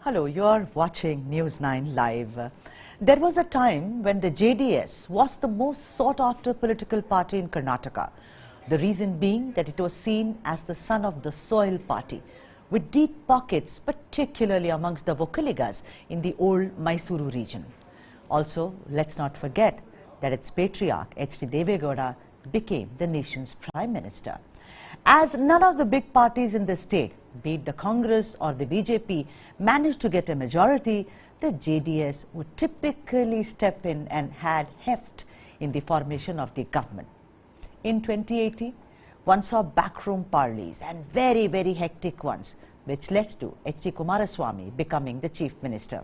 Hello, you're watching News9 Live. There was a time when the JDS was the most sought-after political party in Karnataka. The reason being that it was seen as the son of the soil party, with deep pockets, particularly amongst the Vokkaligas in the old Mysuru region. Also, let's not forget that its patriarch, H.D. Gowdas, became the nation's Prime Minister. As none of the big parties in the state, be it the Congress or the BJP, managed to get a majority, the JDS would typically step in and had heft in the formation of the government. In 2018, one saw backroom parleys and very hectic ones, which led to H.D. Kumaraswamy becoming the Chief Minister.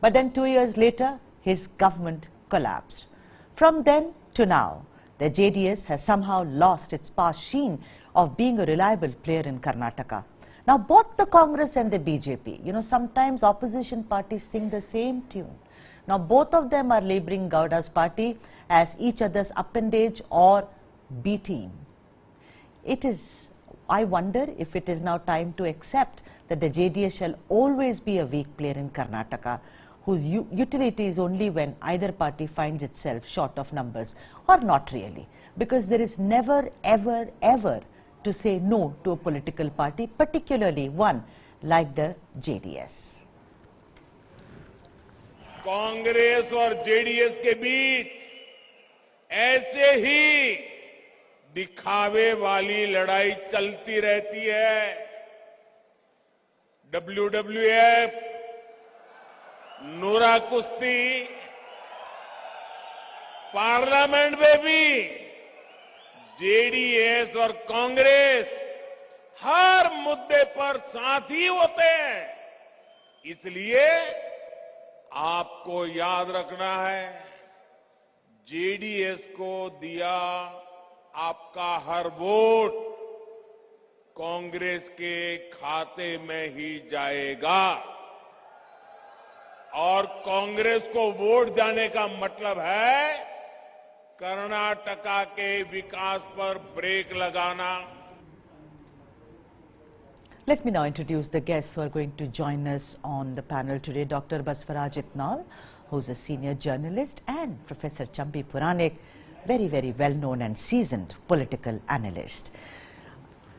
But then 2 years later, his government collapsed. From then to now, the JDS has somehow lost its past sheen of being a reliable player in Karnataka. Now, both the Congress and the BJP, sometimes opposition parties sing the same tune. Now, both of them are labeling Gowdas party as each other's appendage or B team. I wonder if it is now time to accept that the JDS shall always be a weak player in Karnataka, whose utility is only when either party finds itself short of numbers, or not really, because there is never ever to say no to a political party, particularly one like the JDS. Congress और JDS के बीच ऐसे ही दिखावे वाली लड़ाई चलती रहती है। WWF, नूरा कुश्ती, पार्लियामेंट में भी जेडीएस और कांग्रेस हर मुद्दे पर साथी होते हैं। इसलिए आपको याद रखना है, जेडीएस को दिया आपका हर वोट कांग्रेस के खाते में ही जाएगा, और कांग्रेस को वोट जाने का मतलब है कर्नाटका के विकास पर ब्रेक लगाना। Let me now introduce the guests who are going to join us on the panel today. Dr. Basvaraj Itnal, who's a senior journalist, and Professor Chambi Puranik, very well-known and seasoned political analyst.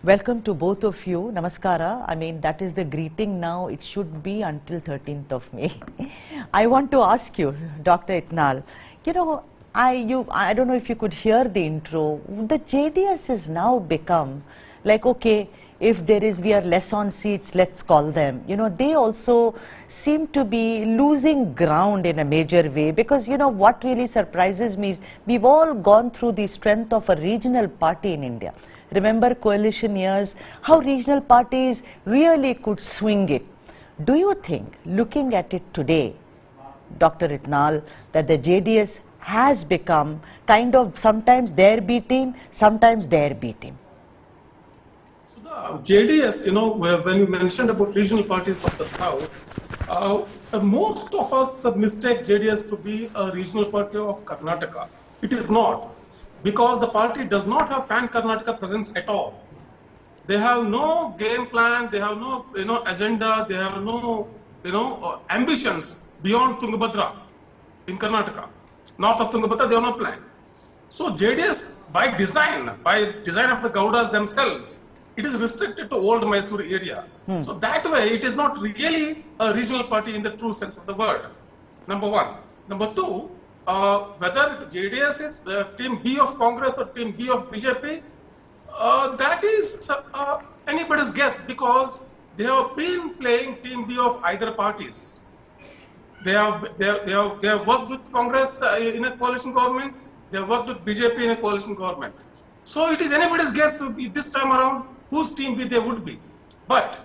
Welcome to both of you. Namaskara. I mean, that is the greeting now. It should be until 13th of May. I want to ask you, Dr. Itnal, I don't know if you could hear the intro. The JDS has now become like, okay, if we are less on seats, let's call them. They also seem to be losing ground in a major way, because what really surprises me is we've all gone through the strength of a regional party in India. Remember coalition years, how regional parties really could swing it. Do you think, looking at it today, Dr. Itnal, that the JDS has become kind of sometimes their B team, sometimes their B team? So the JDS, when you mentioned about regional parties of the south, most of us mistake JDS to be a regional party of Karnataka. It is not, because the party does not have pan-Karnataka presence at all. They have no game plan, they have no agenda, they have no ambitions beyond Tungabhadra in Karnataka. North of Tungabhadra, they have no plan. So JDS, by design of the Gowdas themselves, it is restricted to old Mysuru area. So that way, it is not really a regional party in the true sense of the word. Number one. Number two, whether JDS is team B of Congress or team B of BJP, that is anybody's guess, because they have been playing team B of either parties. They have worked with Congress in a coalition government. They have worked with BJP in a coalition government. So it is anybody's guess this time around whose team B they would be. But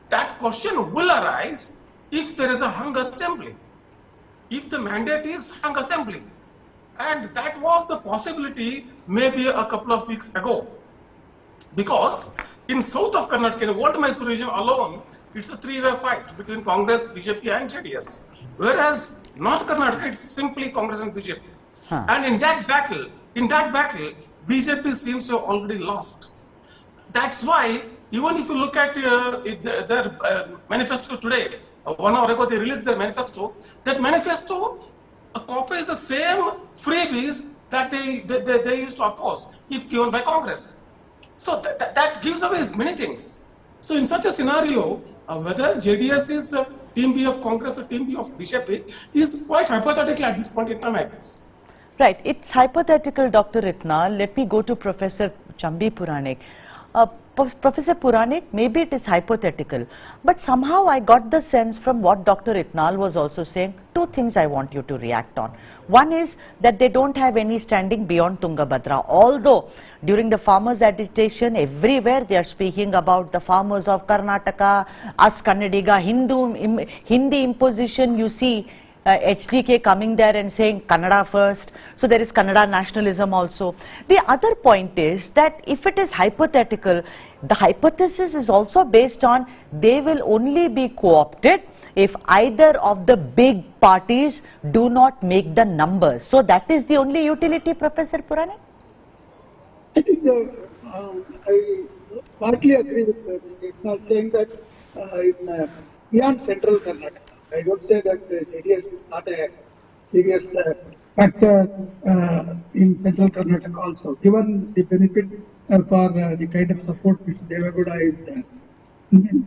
that question will arise if there is a hung assembly. If the mandate is hung assembly. And that was the possibility maybe a couple of weeks ago. Because in south of Karnataka, in old Mysuru region alone, it's a three-way fight between Congress, BJP and JDS. Whereas North Karnataka, it's simply Congress and BJP. And in that battle, BJP seems to have already lost. That's why Even if you look at their manifesto today, 1 hour ago they released their manifesto. That manifesto copies the same freebies that they used to oppose if given by Congress. So that gives away many things. So in such a scenario, whether JDS is team B of Congress or team B of BJP is quite hypothetical at this point in time, I guess. Right, it's hypothetical, Dr. Ritna. Let me go to Professor Chambi Puranik. Professor Puranik, maybe it is hypothetical, but somehow I got the sense from what Dr. Itnal was also saying, two things I want you to react on. One is that they don't have any standing beyond Tungabhadra, although during the farmers' agitation, everywhere they are speaking about the farmers of Karnataka, us Kannadiga, Hindi imposition, you see HDK coming there and saying Kannada first. So there is Kannada nationalism also. The other point is that if it is hypothetical, the hypothesis is also based on they will only be co-opted if either of the big parties do not make the numbers. So that is the only utility, Professor Puranik? I think I partly agree with Mr. Eknath saying that beyond central Karnataka, I don't say that JDS is not a serious factor in central Karnataka also. Given the benefit for the kind of support which Devagowda is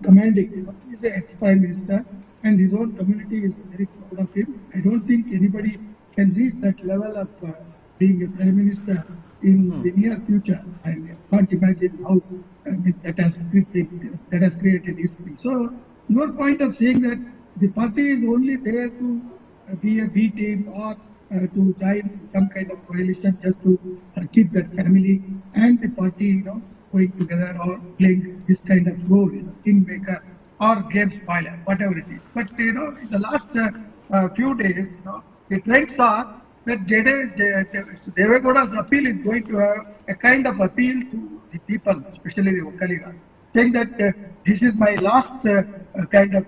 commanding, he is an ex-prime minister and his own community is very proud of him. I don't think anybody can reach that level of being a prime minister in the near future. And I can't imagine how that has created history. So your point of saying that the party is only there to be a B team or to join some kind of coalition just to keep that family and the party, going together or playing this kind of role, kingmaker or game spoiler, whatever it is. But in the last few days, the trends are that Devagowda's appeal is going to have a kind of appeal to the people, especially the Okaligas, saying that this is my last kind of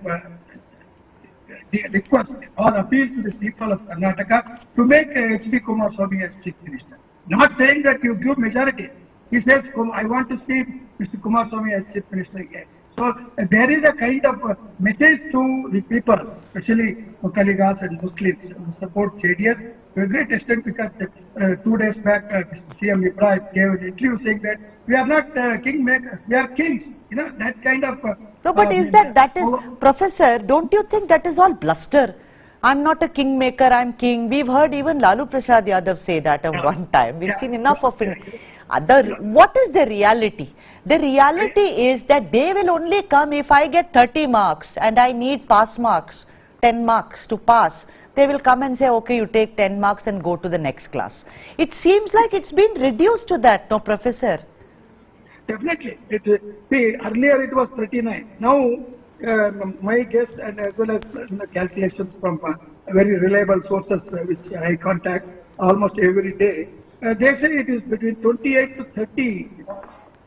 request or appeal to the people of Karnataka to make H.D. Kumaraswamy as Chief Minister. Not saying that you give majority. He says, I want to see Mr. Kumaraswamy as Chief Minister again. So there is a kind of message to the people, especially Okaligas and Muslims who support JDS to a great extent, because 2 days back Mr. CM Ibrahim gave an interview saying that we are not kingmakers, we are kings. That kind of... No, but is that is, Professor, don't you think that is all bluster? I'm not a kingmaker, I'm king. We've heard even Lalu Prasad Yadav say that at one time. We've seen enough of it. What is the reality? The reality is that they will only come if I get 30 marks and I need pass marks, 10 marks to pass. They will come and say, okay, you take 10 marks and go to the next class. It seems like it's been reduced to that, no, Professor? Definitely. See, earlier it was 39. Now, my guess and as well as calculations from very reliable sources which I contact almost every day, they say it is between 28 to 30,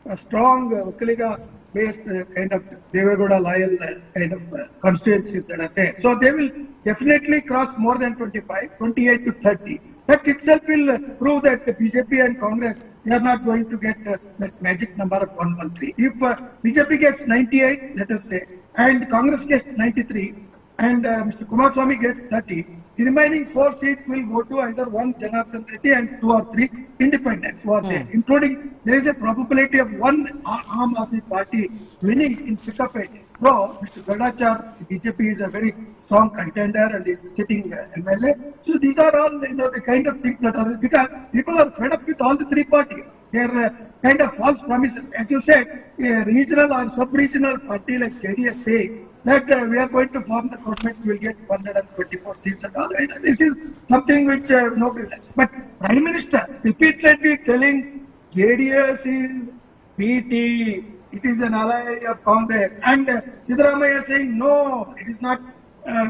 a strong Okaliga-based kind of Devagowda loyal kind of constituencies that are there. So they will definitely cross more than 25, 28 to 30. That itself will prove that the BJP and Congress, they are not going to get that magic number of 113. If BJP gets 98, let us say, and Congress gets 93, and Mr. Kumaraswamy gets 30, the remaining 4 seats will go to either one Janardhan Reddy and 2 or 3 independents who are there, including there is a probability of one arm of the party winning in Chikkapet. Though Mr. Gowdas, BJP is a very strong contender and is sitting MLA. So these are all the kind of things that are, because people are fed up with all the 3 parties. They are kind of false promises. As you said, a regional or sub-regional party like JDS saying that we are going to form the government, we will get 124 seats and all. This is something which nobody likes. But Prime Minister repeatedly telling JDS is BT, it is an ally of Congress, and Siddaramaiah saying no, it is not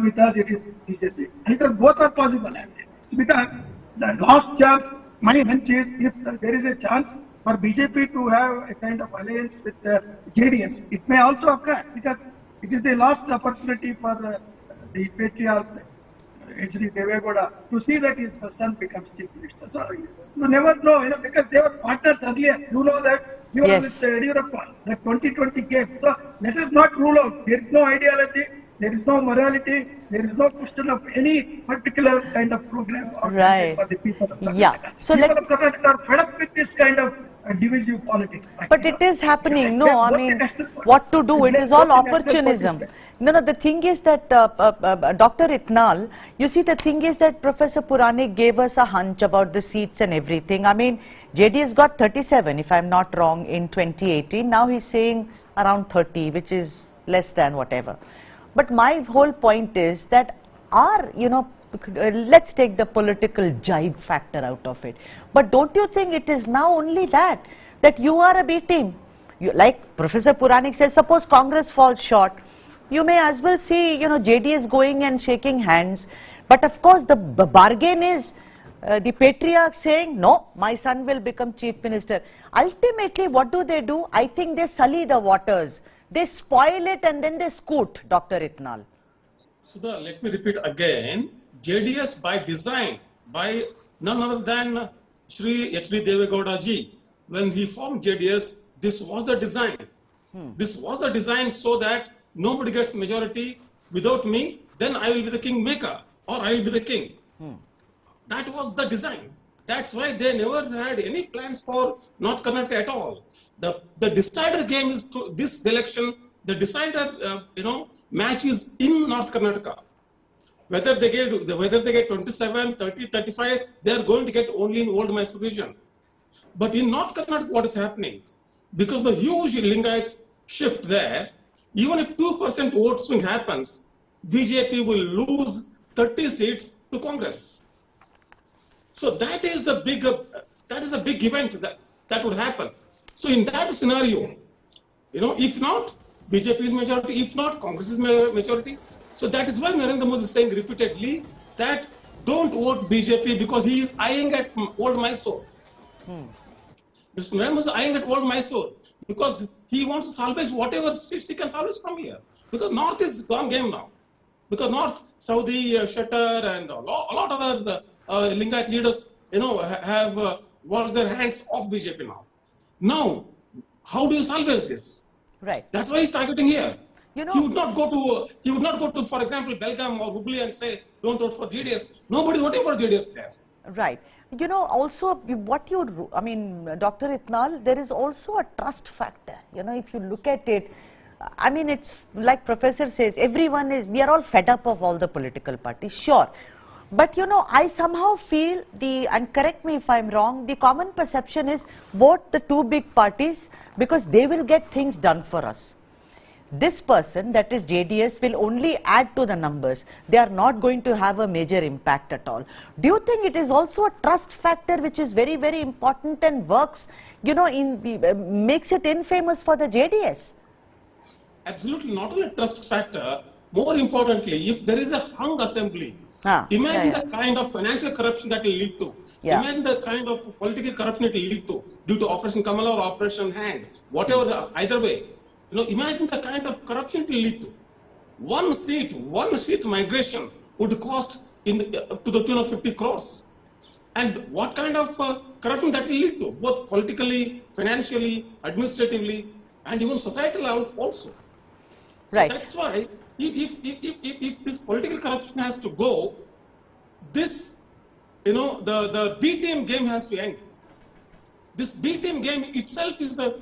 with us, it is BJP. Either both are possible. Because the last chance, my hunch is, if there is a chance for BJP to have a kind of alliance with JDS, it may also occur, because it is the last opportunity for the patriarch H.D. Devagowda to see that his son becomes Chief Minister. So you never know, because they were partners earlier. You know that You are Yes. with Yediyurappa, the 2020 game. So let us not rule out. There is no ideology, there is no morality, there is no question of any particular kind of program or mandate Right. for the people of Karnataka. Yeah. So People let. of Karnataka are fed up with this kind of divisive politics. But it is happening. No, I Both the mean, national parties. what to do? It is all Both the national opportunism. parties. No, the thing is that Dr. Itnal, you see, the thing is that Professor Puranik gave us a hunch about the seats and everything. I mean, JDS got 37, if I'm not wrong, in 2018. Now he's saying around 30, which is less than whatever. But my whole point is that let's take the political jibe factor out of it. But don't you think it is now only that you are a B team? Like Professor Puranik says, suppose Congress falls short, you may as well see, JDS going and shaking hands. But of course, the bargain is the patriarch saying, no, my son will become chief minister. Ultimately, what do? I think they sully the waters. They spoil it and then they scoot, Dr. Itnal. Sudha, let me repeat again. JDS by design, by none other than Shri H.D. Devegowda ji, when he formed JDS, this was the design. This was the design so that nobody gets majority without me, then I will be the kingmaker or I will be the king. That was the design. That's why they never had any plans for North Karnataka at all. The decider game is to this election. The decider, match is in North Karnataka. Whether they get 27, 30, 35, they are going to get only in old Mysore region. But in North Karnataka, what is happening? Because of the huge Lingayat shift there, even if 2% vote swing happens, BJP will lose 30 seats to Congress. So that is a big event that would happen. So in that scenario, if not, BJP is majority, if not, Congress is majority. So that is why Narendra Modi is saying repeatedly that don't vote BJP because he is eyeing at old Mysore. Mr. Narendra Modi is eyeing at old Mysore because he wants to salvage whatever seats he can salvage from here. Because North is gone game now. Because North, Saudi, Shutter and a lot of other Lingayat leaders, have washed their hands off BJP now. Now, how do you salvage this? Right. That's why he's targeting here. He would not go to, for example, Belgaum or Hubli and say, don't vote for JDS. Nobody voted for JDS there. Right. Also, Dr. Itnal, there is also a trust factor. If you look at it, it's like Professor says, we are all fed up of all the political parties, sure. But I somehow feel and correct me if I'm wrong, the common perception is vote the two big parties because they will get things done for us. This person, that is JDS, will only add to the numbers. They are not going to have a major impact at all. Do you think it is also a trust factor which is very, very important and works, makes it infamous for the JDS? Absolutely, not only trust factor, more importantly, if there is a hung assembly, imagine the kind of financial corruption that will lead to. Imagine the kind of political corruption it will lead to due to Operation Kamala or Operation Hand, whatever, either way. Imagine the kind of corruption it will lead to. One seat migration would cost to the tune of 50 crores. And what kind of corruption that will lead to, both politically, financially, administratively, and even societal also. So that's why, if this political corruption has to go, this, the B team game has to end. This B team game itself is a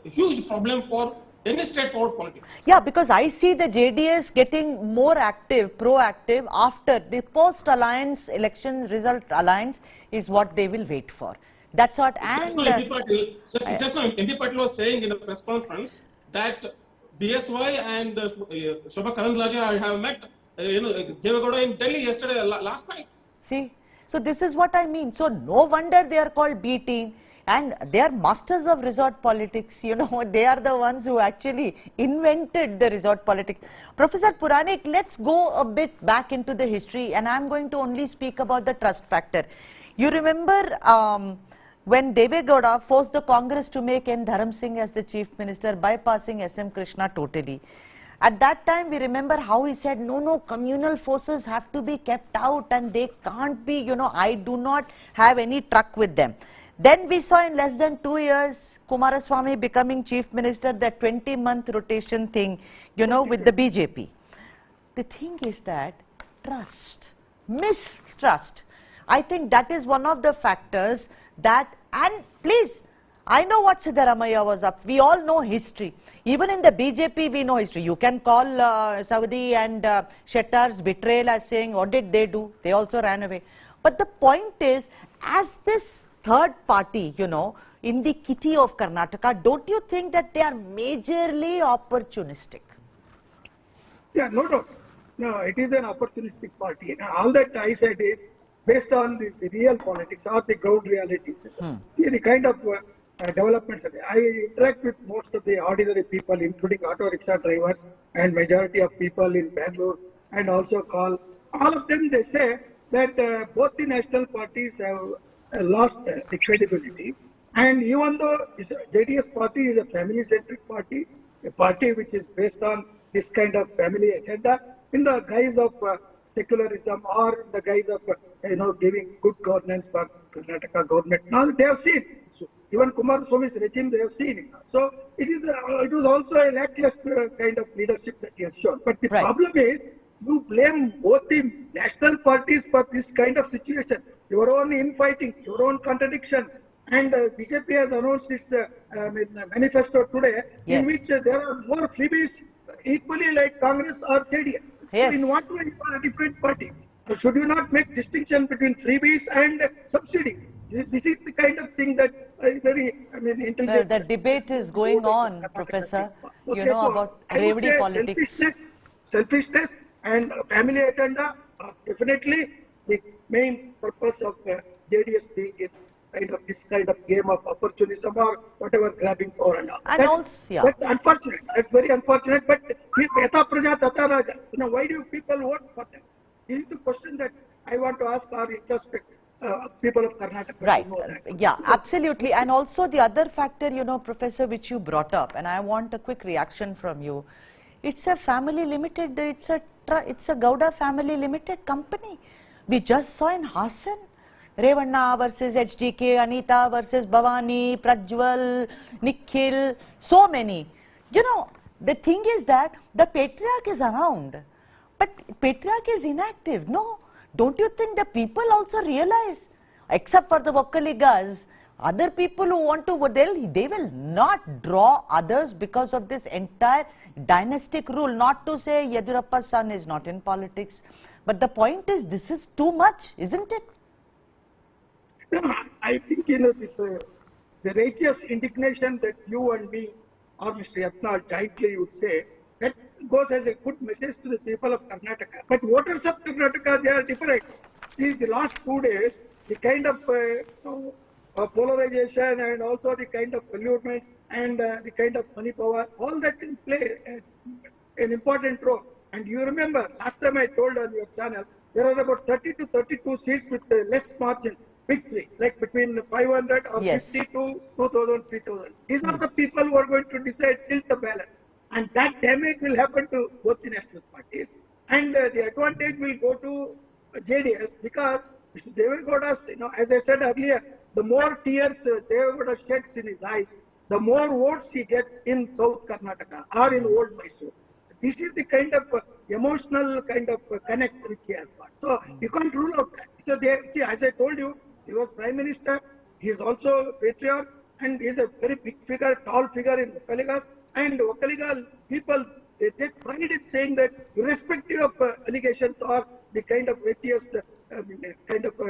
huge problem for any straightforward politics. Yeah, because I see the JDS getting more proactive after the post-alliance elections result alliance is what they will wait for. That's what. And just now, MP Patil was saying in a press conference that BSY and Shobha Karandlaje have met, Devegowda in Delhi yesterday, last night. See, so this is what I mean. So no wonder they are called B team. And they are masters of resort politics, they are the ones who actually invented the resort politics. Professor Puranik, let's go a bit back into the history, and I'm going to only speak about the trust factor. You remember when Devegowda forced the Congress to make N. Dharam Singh as the chief minister, bypassing S.M. Krishna totally. At that time, we remember how he said, no, communal forces have to be kept out and they can't be, I do not have any truck with them. Then we saw in less than 2 years, Kumaraswamy becoming chief minister, that 20-month rotation thing, you know, with the BJP. The thing is that trust, mistrust. I think that is one of the factors that, and please, I know what Siddaramaiah was up. We all know history. Even in the BJP, we know history. You can call Saudi and Shettar's betrayal as saying, what did they do? They also ran away. But the point is, as this third party, you know, in the kitty of Karnataka, don't you think that they are majorly opportunistic? Yeah, no doubt. No, it is an opportunistic party. Now, all that I said is based on the real politics or the ground realities. See the kind of developments. I interact with most of the ordinary people, including auto rickshaw drivers and majority of people in Bangalore, and also call all of them. They say that both the national parties have lost the credibility, and even though JDS party is a family-centric party, a party which is based on this kind of family agenda, in the guise of secularism or in the guise of giving good governance for Karnataka government. Now they have seen. Even Kumaraswamy's regime, they have seen it. So it was also a lackluster kind of leadership that he has shown. But the problem is, you blame both the national parties for this kind of situation. Your own infighting, your own contradictions. And BJP has announced its manifesto today, in which there are more freebies equally like Congress or JDS. Yes. In what way you are a different party? Should you not make distinction between freebies and subsidies? This is the kind of thing that intelligent. Well, the debate is going on, Professor, you know, about revdi politics. Selfishness and family agenda are definitely the main purpose of JDS being in this kind of game of opportunism or whatever, grabbing power and all. And that's unfortunate. That's very unfortunate. But Yata Praja Tata Raja. Why do people vote for them? This is the question that I want to ask our introspect people of Karnataka. Right. To know that. Yeah, absolutely. And also the other factor, you know, Professor, which you brought up, and I want a quick reaction from you. It's a family limited, it's a Gowda family limited company. We just saw in Hassan, Revanna versus HDK, Anita versus Bhavani, Prajwal, Nikhil, so many. You know, the thing is that the patriarch is around, but patriarch is inactive. No, don't you think the people also realize, except for the Vokkaligas, other people who want to, they will not draw others because of this entire dynastic rule. Not to say Yediyurappa's son is not in politics, but the point is, this is too much, isn't it? No, I think, this the righteous indignation that you and me or Mr. Yatnal jointly would say, that goes as a good message to the people of Karnataka. But voters of Karnataka, they are different. See, the last 2 days, the kind of polarization and also the kind of allurements and the kind of money power, all that can play an important role. And you remember, last time I told on your channel, there are about 30 to 32 seats with less margin victory, like between 500 or 50 to 2,000, 3,000. These are the people who are going to decide, tilt the balance. And that damage will happen to both the national parties. And the advantage will go to JDS because Mr. Gowdas, as I said earlier, the more tears Gowda sheds in his eyes, the more votes he gets in South Karnataka or in Old Mysore. This is the kind of emotional kind of connect which he has got. So you can't rule out that. So see, as I told you, he was Prime Minister, he is also a patriarch, and he is a very big figure, tall figure in Vokkaligas. And Vokkaliga people, they take pride in saying that irrespective of allegations or the kind of righteous kind of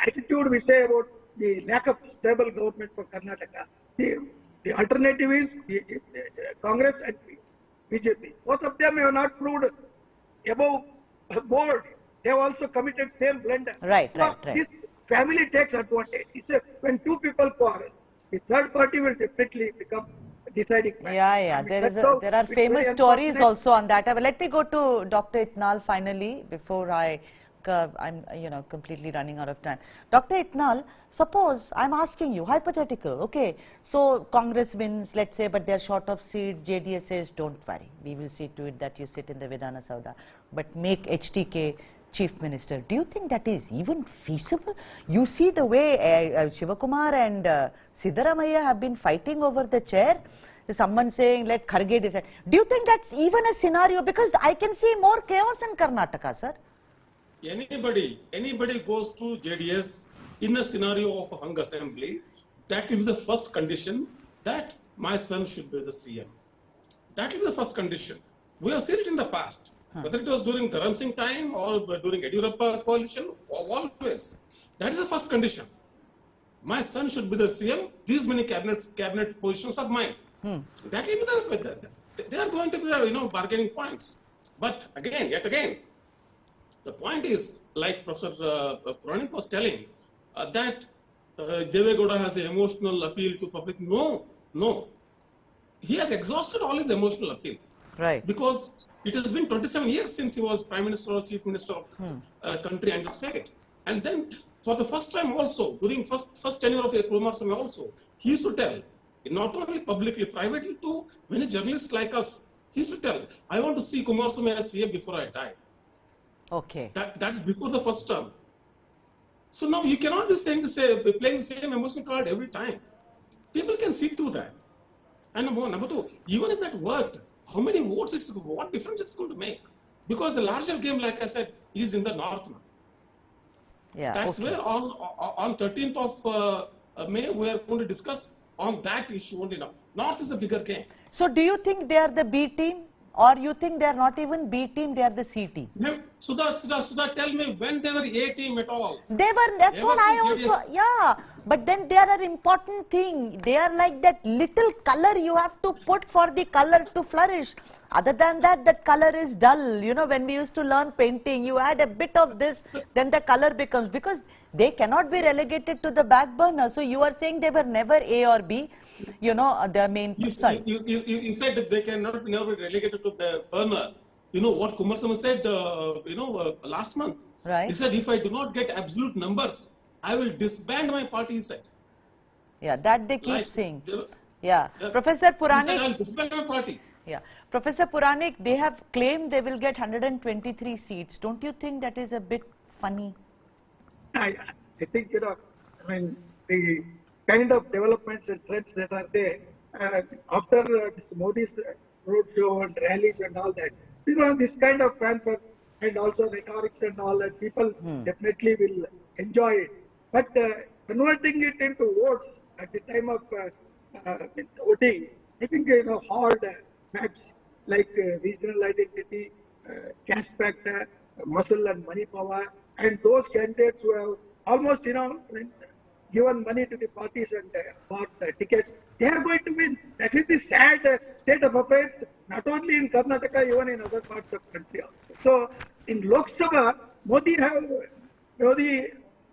attitude we say about the lack of stable government for Karnataka, the alternative is the Congress and BJP. Both of them have not proved above board. They have also committed same blunders. Right. This family takes advantage. When two people quarrel, the third party will definitely become deciding factor. Yeah. There are famous stories also on that. Let me go to Dr. Itnal finally before I'm completely running out of time. Dr. Itnal, suppose I'm asking you, hypothetical, okay, so Congress wins, let's say, but they're short of seats. JDS says, don't worry, we will see to it that you sit in the Vidhana Saudha, but make HTK Chief Minister. Do you think that is even feasible? You see the way Shivakumar and Siddaramaiah have been fighting over the chair. Someone saying, let Kharge decide. Do you think that's even a scenario? Because I can see more chaos in Karnataka, sir. Anybody goes to JDS in a scenario of a hung assembly, that will be the first condition that my son should be the CM. That will be the first condition. We have seen it in the past. Whether it was during Dharam Singh time or during Yediyurappa coalition, always. That is the first condition. My son should be the CM. These many cabinet positions are mine. That will be they are going to be the bargaining points. But yet again, the point is, like Professor Puranik was telling, that Deve Gowda has an emotional appeal to public. No. He has exhausted all his emotional appeal. Right. Because it has been 27 years since he was Prime Minister or Chief Minister of this country and the state. And then for the first time also, during first tenure of Kumaraswamy also, he used to tell, not only publicly, privately to many journalists like us, he used to tell, I want to see Kumaraswamy as CM before I die. Okay. That's before the first term. So now you cannot be playing the same emotional card every time. People can see through that. And number two, even if that worked, how many votes what difference it's going to make? Because the larger game, like I said, is in the north now. Yeah. That's where on 13th of May, we are going to discuss on that issue only now. North is a bigger game. So do you think they are the B team? Or you think they are not even B team, they are the C team? Sudha, tell me when they were A team at all. They were, that's what I also, yeah. But then there are important thing. They are like that little color you have to put for the color to flourish. Other than that, that color is dull. When we used to learn painting, you add a bit of this, then the color becomes, because they cannot be relegated to the back burner. So you are saying they were never A or B. The main. You said that they cannot be never relegated to the burner. You know what Kumaraswamy said, last month? Right. He said, if I do not get absolute numbers, I will disband my party, he said. Yeah, that they keep saying. Professor Puranik. He said, I'll disband my party. Yeah. Professor Puranik, they have claimed they will get 123 seats. Don't you think that is a bit funny? I think, the kind of developments and trends that are there, after Mr. Modi's roadshow and rallies and all that, this kind of fanfare and also rhetorics and all that, people definitely will enjoy it. But converting it into votes at the time of voting, I think, hard facts like regional identity, caste factor, muscle and money power, and those candidates who have almost, given money to the parties and bought tickets, they are going to win. That is the sad state of affairs, not only in Karnataka, even in other parts of the country also. So, in Lok Sabha, Modi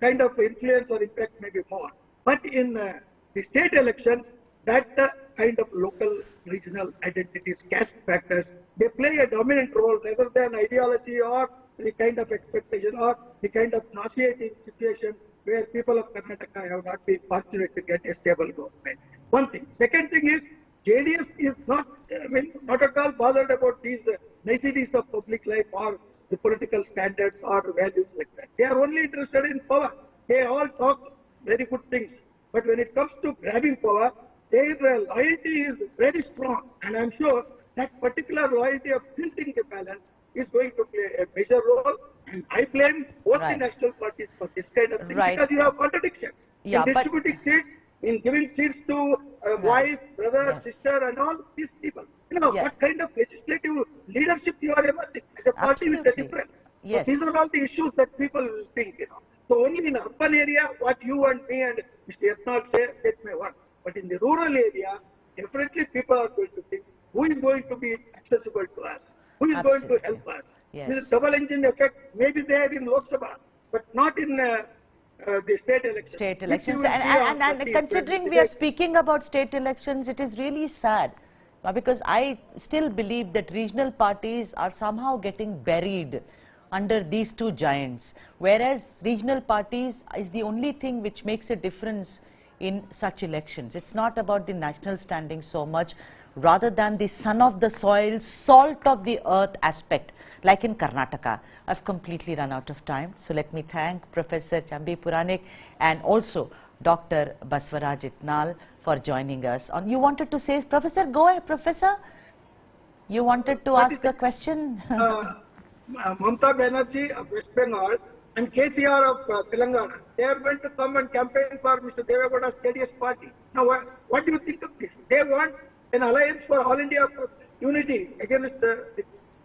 kind of influence or impact may be more. But in the state elections, that kind of local, regional identities, caste factors, they play a dominant role rather than ideology or the kind of expectation or the kind of nauseating situation where people of Karnataka have not been fortunate to get a stable government. One thing. Second thing is, JDS is not at all bothered about these niceties of public life or the political standards or values like that. They are only interested in power. They all talk very good things. But when it comes to grabbing power, their loyalty is very strong. And I'm sure that particular loyalty of tilting the balance is going to play a major role. And I blame both the national parties for this kind of thing because you have contradictions. In distributing seats, in giving seats to wife, brother, sister, and all these people. What kind of legislative leadership you are emerging as a party with a difference. So these are all the issues that people will think. So only in urban area, what you and me and Mr. Yatnal say, that may work. But in the rural area, definitely people are going to think, who is going to be accessible to us? Who is going to help us? This double engine effect may be there in Lok Sabha, but not in the state elections. State elections. And considering we are speaking about state elections, it is really sad. Because I still believe that regional parties are somehow getting buried under these two giants. Whereas regional parties is the only thing which makes a difference in such elections. It's not about the national standing so much. rather than the son of the soil, salt of the earth aspect, like in Karnataka. I've completely run out of time. So let me thank Professor Chambi Puranik and also Dr. Baswaraj Itnal for joining us. You wanted to say, Professor, go ahead, Professor. You wanted to ask a question? Mamata Banerjee of West Bengal and KCR of Telangana, they are going to come and campaign for Mr. Devegowda's JDS party. Now, what do you think of this? They want an alliance for all India unity against the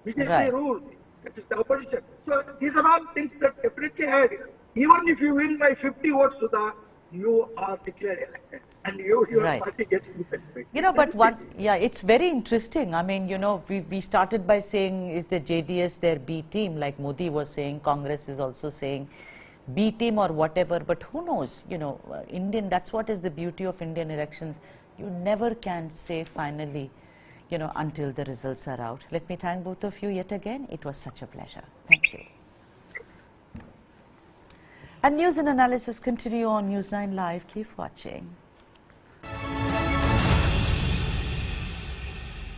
BJP rule, that is the opposition. So these are all things that definitely add. Even if you win by 50 votes, Sudha, you are declared elected. And your party gets the benefit. You know, but it's very interesting. I mean, you know, we started by saying, is the JDS their B team? Like Modi was saying, Congress is also saying B team or whatever. But who knows? You know, that's what is the beauty of Indian elections. You never can say finally, you know, until the results are out. Let me thank both of you yet again. It was such a pleasure. Thank you. And news and analysis continue on News9 Live. Keep watching.